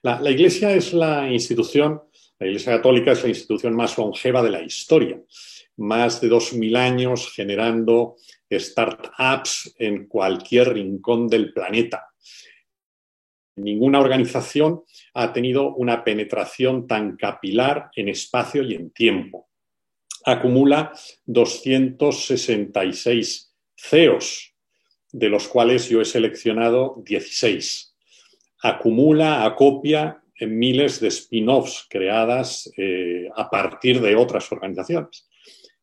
La Iglesia es la Iglesia Católica es la institución más longeva de la historia. Más de 2000 años generando startups en cualquier rincón del planeta. Ninguna organización ha tenido una penetración tan capilar en espacio y en tiempo. Acumula 266 CEOs, de los cuales yo he seleccionado 16. Acopia en miles de spin-offs creadas a partir de otras organizaciones.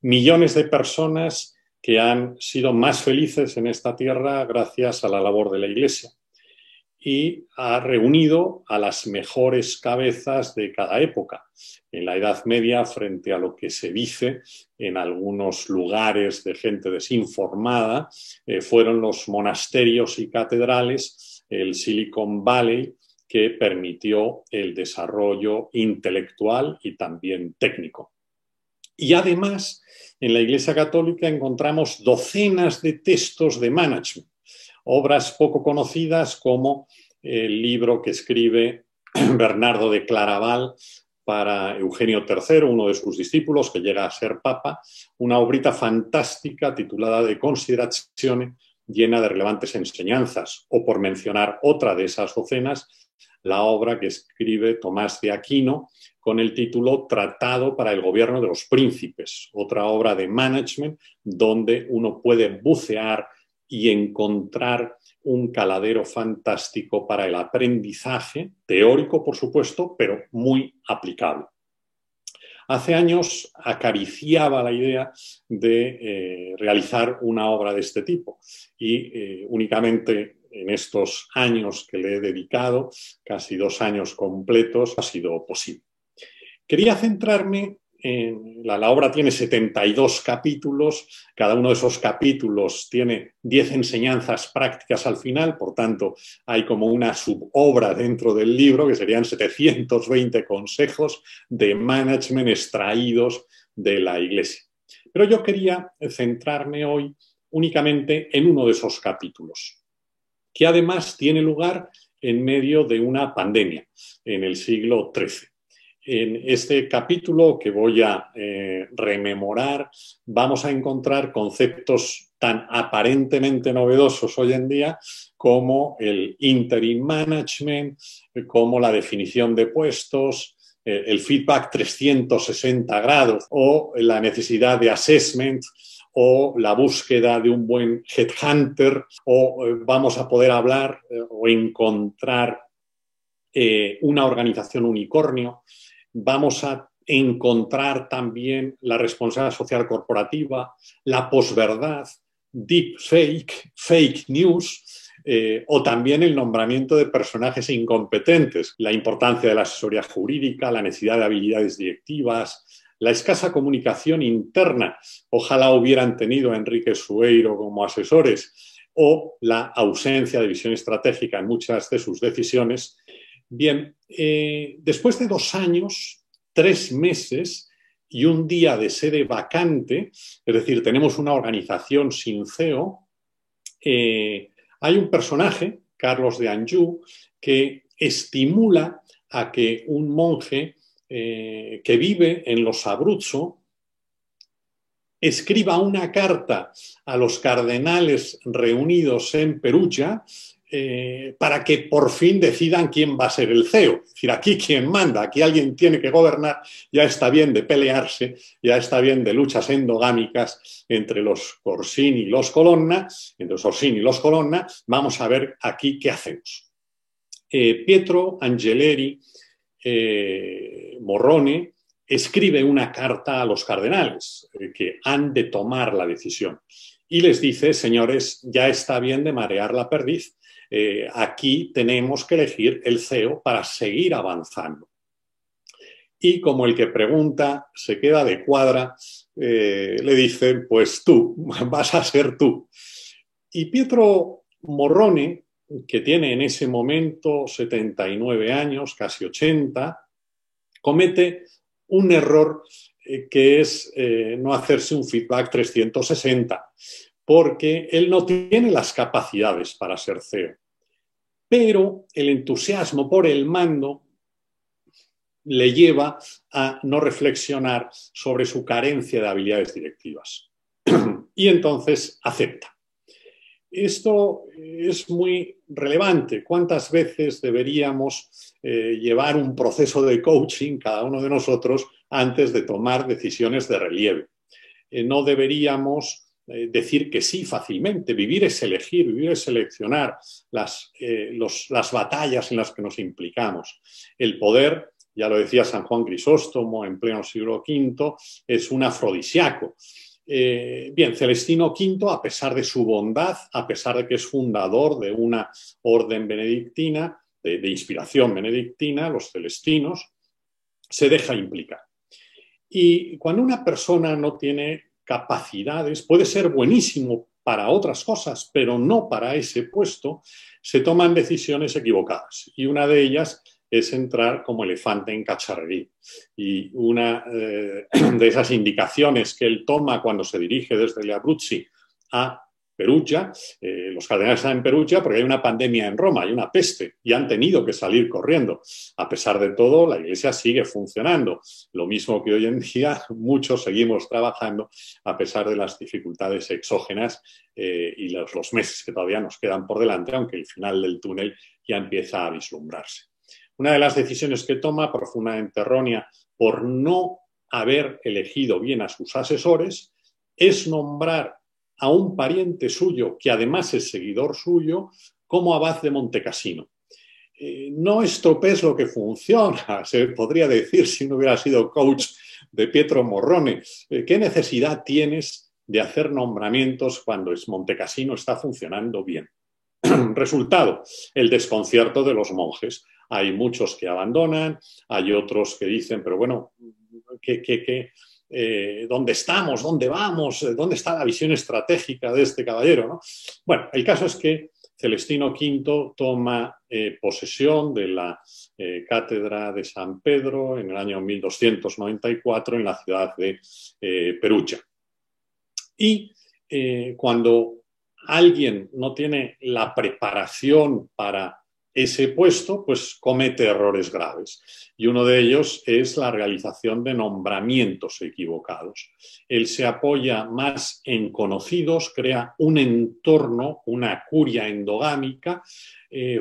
Millones de personas que han sido más felices en esta tierra gracias a la labor de la Iglesia. Y ha reunido a las mejores cabezas de cada época. En la Edad Media, frente a lo que se dice en algunos lugares de gente desinformada, fueron los monasterios y catedrales, el Silicon Valley, que permitió el desarrollo intelectual y también técnico. Y además, en la Iglesia Católica encontramos docenas de textos de management, obras poco conocidas como el libro que escribe Bernardo de Claraval para Eugenio III, uno de sus discípulos que llega a ser papa, una obrita fantástica titulada De Considerazione, llena de relevantes enseñanzas, o por mencionar otra de esas docenas, la obra que escribe Tomás de Aquino con el título Tratado para el Gobierno de los Príncipes, otra obra de management donde uno puede bucear y encontrar un caladero fantástico para el aprendizaje, teórico por supuesto, pero muy aplicable. Hace años acariciaba la idea de realizar una obra de este tipo y únicamente en estos años que le he dedicado, casi 2 años completos, ha sido posible. Quería centrarme la obra tiene 72 capítulos, cada uno de esos capítulos tiene 10 enseñanzas prácticas al final, por tanto hay como una subobra dentro del libro que serían 720 consejos de management extraídos de la Iglesia. Pero yo quería centrarme hoy únicamente en uno de esos capítulos, que además tiene lugar en medio de una pandemia en el siglo XIII. En este capítulo que voy a rememorar vamos a encontrar conceptos tan aparentemente novedosos hoy en día como el interim management, como la definición de puestos, el feedback 360 grados o la necesidad de assessment o la búsqueda de un buen headhunter o vamos a poder hablar o encontrar una organización unicornio. Vamos a encontrar también la responsabilidad social corporativa, la posverdad, deep fake, fake news o también el nombramiento de personajes incompetentes, la importancia de la asesoría jurídica, la necesidad de habilidades directivas, la escasa comunicación interna, ojalá hubieran tenido a Enrique Sueiro como asesores, o la ausencia de visión estratégica en muchas de sus decisiones. Bien, después de 2 años, 3 meses y un día de sede vacante, es decir, tenemos una organización sin CEO, hay un personaje, Carlos de Anjou, que estimula a que un monje que vive en los Abruzzo escriba una carta a los cardenales reunidos en Perugia para que por fin decidan quién va a ser el CEO. Es decir, aquí quien manda, aquí alguien tiene que gobernar, ya está bien de pelearse, ya está bien de luchas endogámicas entre los Orsini y los Colonna, vamos a ver aquí qué hacemos. Pietro Angeleri Morrone escribe una carta a los cardenales que han de tomar la decisión y les dice, señores, ya está bien de marear la perdiz, aquí tenemos que elegir el CEO para seguir avanzando. Y como el que pregunta se queda de cuadra, le dicen, pues tú, vas a ser tú. Y Pietro Morrone, que tiene en ese momento 79 años, casi 80, comete un error que es no hacerse un feedback 360, porque él no tiene las capacidades para ser CEO. Pero el entusiasmo por el mando le lleva a no reflexionar sobre su carencia de habilidades directivas. Y entonces acepta. Esto es muy relevante. ¿Cuántas veces deberíamos llevar un proceso de coaching, cada uno de nosotros, antes de tomar decisiones de relieve? No deberíamos decir que sí fácilmente. Vivir es elegir, vivir es seleccionar las batallas en las que nos implicamos. El poder, ya lo decía San Juan Crisóstomo en pleno siglo V, es un afrodisíaco. Bien, Celestino V, a pesar de su bondad, a pesar de que es fundador de una orden benedictina, de inspiración benedictina, los celestinos, se deja implicar. Y cuando una persona no tiene capacidades, puede ser buenísimo para otras cosas, pero no para ese puesto, se toman decisiones equivocadas. Y una de ellas es entrar como elefante en cacharrería. Y una de esas indicaciones que él toma cuando se dirige desde Le Abruzzi a Perugia, los cardenales están en Perugia porque hay una pandemia en Roma, hay una peste, y han tenido que salir corriendo. A pesar de todo, la Iglesia sigue funcionando. Lo mismo que hoy en día, muchos seguimos trabajando a pesar de las dificultades exógenas y los meses que todavía nos quedan por delante, aunque el final del túnel ya empieza a vislumbrarse. Una de las decisiones que toma, profundamente errónea, por no haber elegido bien a sus asesores, es nombrar a un pariente suyo, que además es seguidor suyo, como abad de Montecassino. No estropees lo que funciona, se podría decir si no hubiera sido coach de Pietro Morrone. ¿Qué necesidad tienes de hacer nombramientos cuando Montecassino está funcionando bien? Resultado, el desconcierto de los monjes. Hay muchos que abandonan, hay otros que dicen, pero bueno, ¿dónde estamos? ¿Dónde vamos? ¿Dónde está la visión estratégica de este caballero, ¿no? Bueno, el caso es que Celestino V toma posesión de la cátedra de San Pedro en el año 1294 en la ciudad de Perugia. Y cuando alguien no tiene la preparación para ese puesto, pues comete errores graves. Y uno de ellos es la realización de nombramientos equivocados. Él se apoya más en conocidos, crea un entorno, una curia endogámica,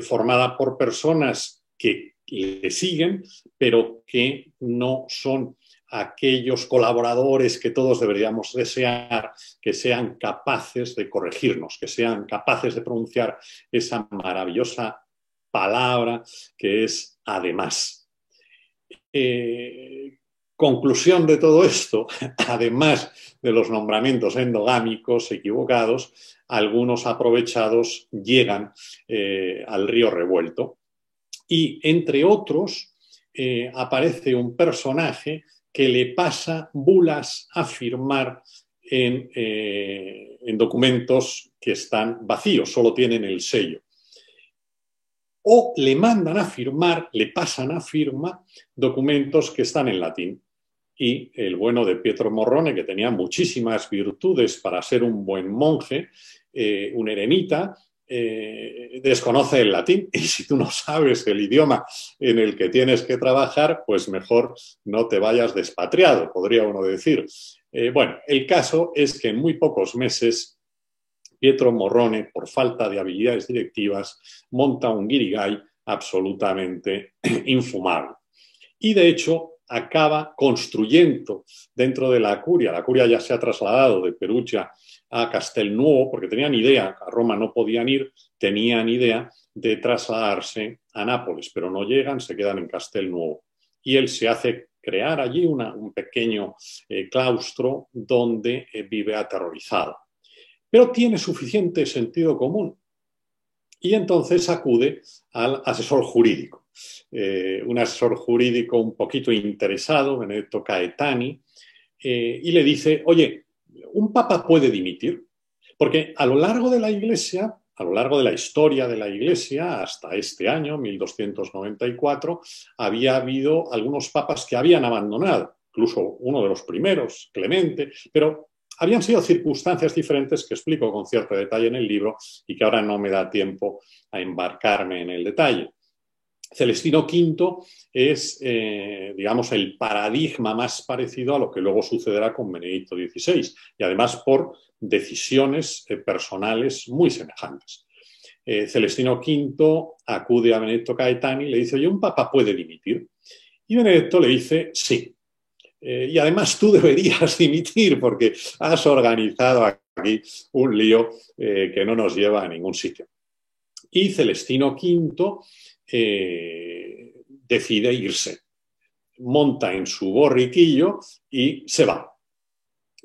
formada por personas que le siguen, pero que no son aquellos colaboradores que todos deberíamos desear, que sean capaces de corregirnos, que sean capaces de pronunciar esa maravillosa palabra que es además. Conclusión de todo esto, además de los nombramientos endogámicos equivocados, algunos aprovechados llegan al río revuelto y, entre otros, aparece un personaje que le pasa bulas a firmar en documentos que están vacíos, solo tienen el sello. O le mandan a firmar, le pasan a firma documentos que están en latín. Y el bueno de Pietro Morrone, que tenía muchísimas virtudes para ser un buen monje, un eremita, desconoce el latín. Y si tú no sabes el idioma en el que tienes que trabajar, pues mejor no te vayas despatriado, podría uno decir. Bueno, el caso es que en muy pocos meses Pietro Morrone, por falta de habilidades directivas, monta un guirigay absolutamente infumable. Y de hecho acaba construyendo dentro de la curia ya se ha trasladado de Perugia a Castelnuovo, porque tenían idea, a Roma no podían ir, tenían idea de trasladarse a Nápoles, pero no llegan, se quedan en Castelnuovo. Y él se hace crear allí un pequeño claustro donde vive aterrorizado. Pero tiene suficiente sentido común y entonces acude al asesor jurídico. Un asesor jurídico un poquito interesado, Benedetto Caetani, y le dice, oye, ¿un papa puede dimitir? Porque a lo largo de la Iglesia, a lo largo de la historia de la Iglesia, hasta este año, 1294, había habido algunos papas que habían abandonado, incluso uno de los primeros, Clemente, pero habían sido circunstancias diferentes que explico con cierto detalle en el libro y que ahora no me da tiempo a embarcarme en el detalle. Celestino V es, digamos, el paradigma más parecido a lo que luego sucederá con Benedicto XVI, y además por decisiones personales muy semejantes. Celestino V acude a Benedetto Caetani y le dice, oye, ¿un papa puede dimitir? Y Benedetto le dice, sí. Y además tú deberías dimitir porque has organizado aquí un lío que no nos lleva a ningún sitio. Y Celestino V decide irse, monta en su borriquillo y se va.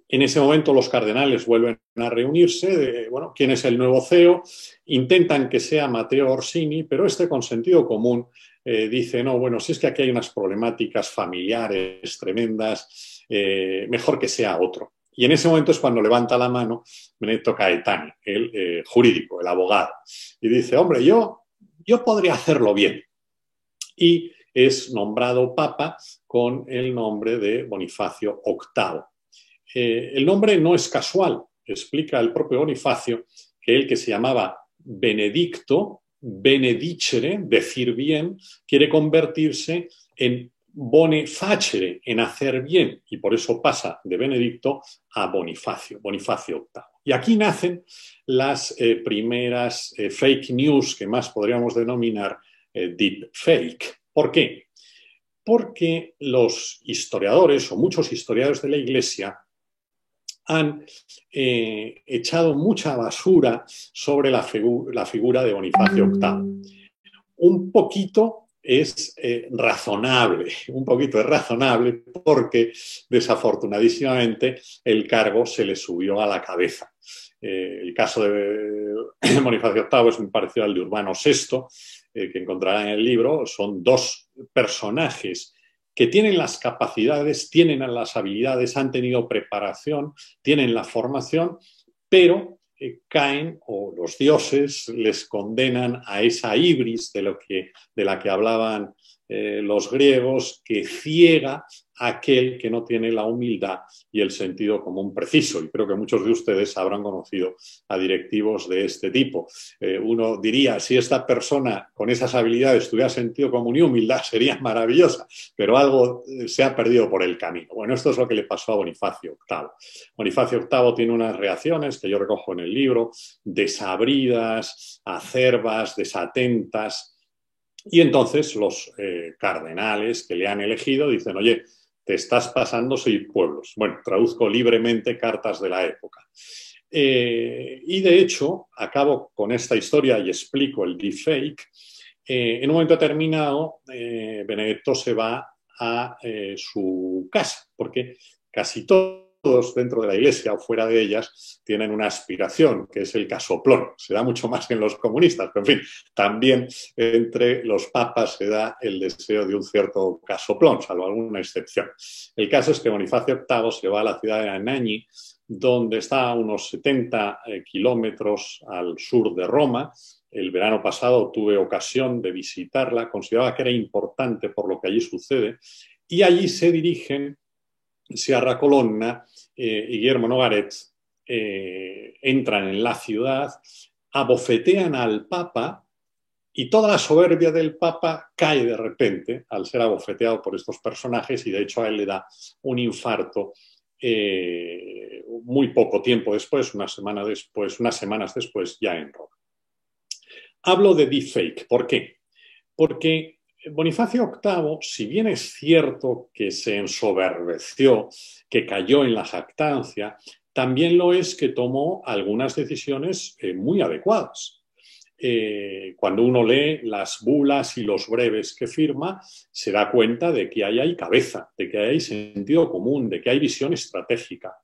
En ese momento los cardenales vuelven a reunirse, bueno, ¿quién es el nuevo CEO? Intentan que sea Matteo Orsini, pero este con sentido común dice, no, bueno, si es que aquí hay unas problemáticas familiares tremendas, mejor que sea otro. Y en ese momento es cuando levanta la mano Benedetto Caetani, el jurídico, el abogado, y dice, hombre, yo podría hacerlo bien. Y es nombrado papa con el nombre de Bonifacio VIII. El nombre no es casual, explica el propio Bonifacio, que él que se llamaba Benedicto, benedicere, decir bien, quiere convertirse en bone facere, en hacer bien, y por eso pasa de Benedicto a Bonifacio, Bonifacio VIII. Y aquí nacen las primeras fake news que más podríamos denominar deep fake. ¿Por qué? Porque los historiadores o muchos historiadores de la Iglesia han echado mucha basura sobre la figura de Bonifacio VIII. Un poquito es razonable, un poquito es razonable porque desafortunadísimamente el cargo se le subió a la cabeza. El caso de Bonifacio VIII es muy parecido al de Urbano VI, que encontrarán en el libro. Son dos personajes que tienen las capacidades, tienen las habilidades, han tenido preparación, tienen la formación, pero caen o los dioses les condenan a esa ibris de la que hablaban los griegos, que ciega a aquel que no tiene la humildad y el sentido común preciso. Y creo que muchos de ustedes habrán conocido a directivos de este tipo. Uno diría, si esta persona con esas habilidades tuviera sentido común y humildad, sería maravillosa, pero algo se ha perdido por el camino. Bueno, esto es lo que le pasó a Bonifacio VIII. Bonifacio VIII tiene unas reacciones que yo recojo en el libro, desabridas, acerbas, desatentas. Y entonces los cardenales que le han elegido dicen, oye, te estás pasando 6 pueblos. Bueno, traduzco libremente cartas de la época. Y de hecho, acabo con esta historia y explico el deepfake. En un momento determinado, Benedetto se va a su casa, porque casi todos dentro de la iglesia o fuera de ellas tienen una aspiración, que es el casoplón. Se da mucho más en los comunistas, pero en fin, también entre los papas se da el deseo de un cierto casoplón, salvo alguna excepción. El caso es que Bonifacio VIII se va a la ciudad de Anagni, donde está a unos 70 kilómetros al sur de Roma. El verano pasado tuve ocasión de visitarla, consideraba que era importante por lo que allí sucede, y allí se dirigen Sierra Colonna y Guillermo Nogaret, entran en la ciudad, abofetean al Papa y toda la soberbia del Papa cae de repente al ser abofeteado por estos personajes, y de hecho a él le da un infarto muy poco tiempo después, unas semanas después, ya en Roma. Hablo de deepfake. ¿Por qué? Porque Bonifacio VIII, si bien es cierto que se ensoberbeció, que cayó en la jactancia, también lo es que tomó algunas decisiones muy adecuadas. Cuando uno lee las bulas y los breves que firma, se da cuenta de que ahí hay cabeza, de que hay sentido común, de que hay visión estratégica.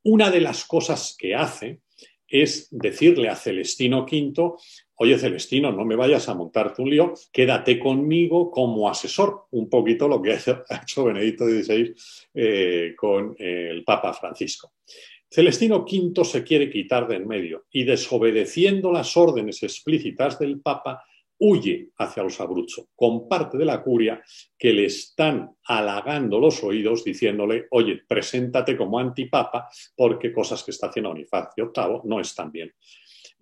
Una de las cosas que hace es decirle a Celestino V, oye Celestino, no me vayas a montarte un lío, quédate conmigo como asesor, un poquito lo que ha hecho Benedicto XVI con el Papa Francisco. Celestino V se quiere quitar de en medio y, desobedeciendo las órdenes explícitas del Papa, huye hacia los Abruzzo, con parte de la curia que le están halagando los oídos diciéndole, oye, preséntate como antipapa porque cosas que está haciendo Bonifacio VIII no están bien.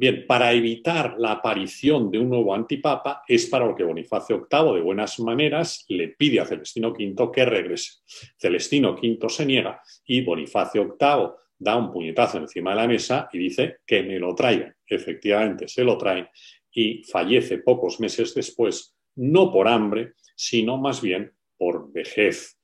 Bien, para evitar la aparición de un nuevo antipapa es para lo que Bonifacio VIII, de buenas maneras, le pide a Celestino V que regrese. Celestino V se niega y Bonifacio VIII da un puñetazo encima de la mesa y dice que me lo traigan. Efectivamente, se lo traen y fallece pocos meses después, no por hambre, sino más bien por vejez.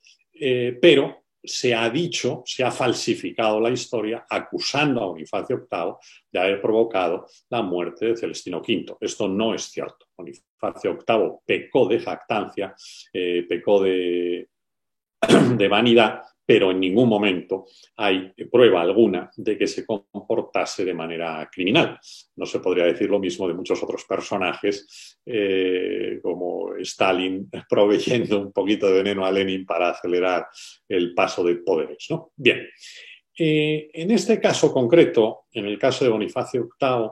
Pero se ha dicho, se ha falsificado la historia acusando a Bonifacio VIII de haber provocado la muerte de Celestino V. Esto no es cierto. Bonifacio VIII pecó de jactancia, pecó de vanidad, pero en ningún momento hay prueba alguna de que se comportase de manera criminal. No se podría decir lo mismo de muchos otros personajes, como Stalin proveyendo un poquito de veneno a Lenin para acelerar el paso de poderes, ¿no? Bien, en este caso concreto, en el caso de Bonifacio VIII,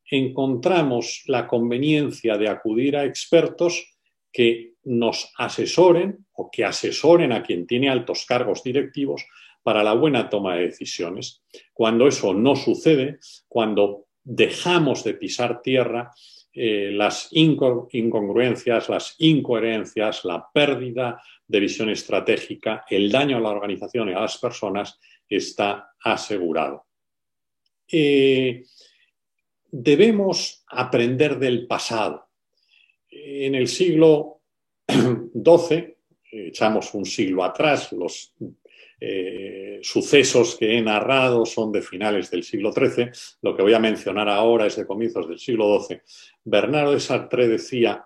encontramos la conveniencia de acudir a expertos que nos asesoren o que asesoren a quien tiene altos cargos directivos para la buena toma de decisiones. Cuando eso no sucede, cuando dejamos de pisar tierra, las incongruencias, las incoherencias, la pérdida de visión estratégica, el daño a la organización y a las personas está asegurado. Debemos aprender del pasado. En el siglo XII, echamos un siglo atrás, los sucesos que he narrado son de finales del siglo XIII, lo que voy a mencionar ahora es de comienzos del siglo XII. Bernardo de Chartres decía,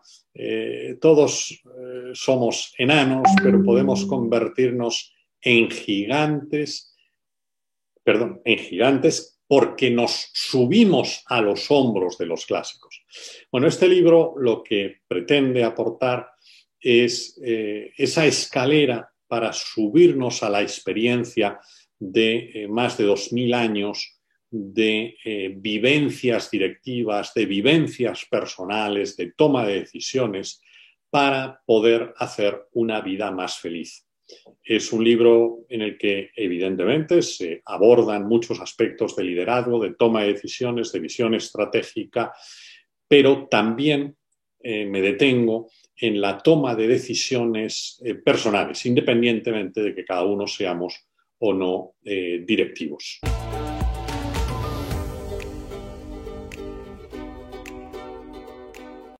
todos somos enanos, pero podemos convertirnos en gigantes porque nos subimos a los hombros de los clásicos. Bueno, este libro lo que pretende aportar es esa escalera para subirnos a la experiencia de más de 2000 años de vivencias directivas, de vivencias personales, de toma de decisiones, para poder hacer una vida más feliz. Es un libro en el que evidentemente se abordan muchos aspectos de liderazgo, de toma de decisiones, de visión estratégica, pero también me detengo en la toma de decisiones personales, independientemente de que cada uno seamos o no directivos.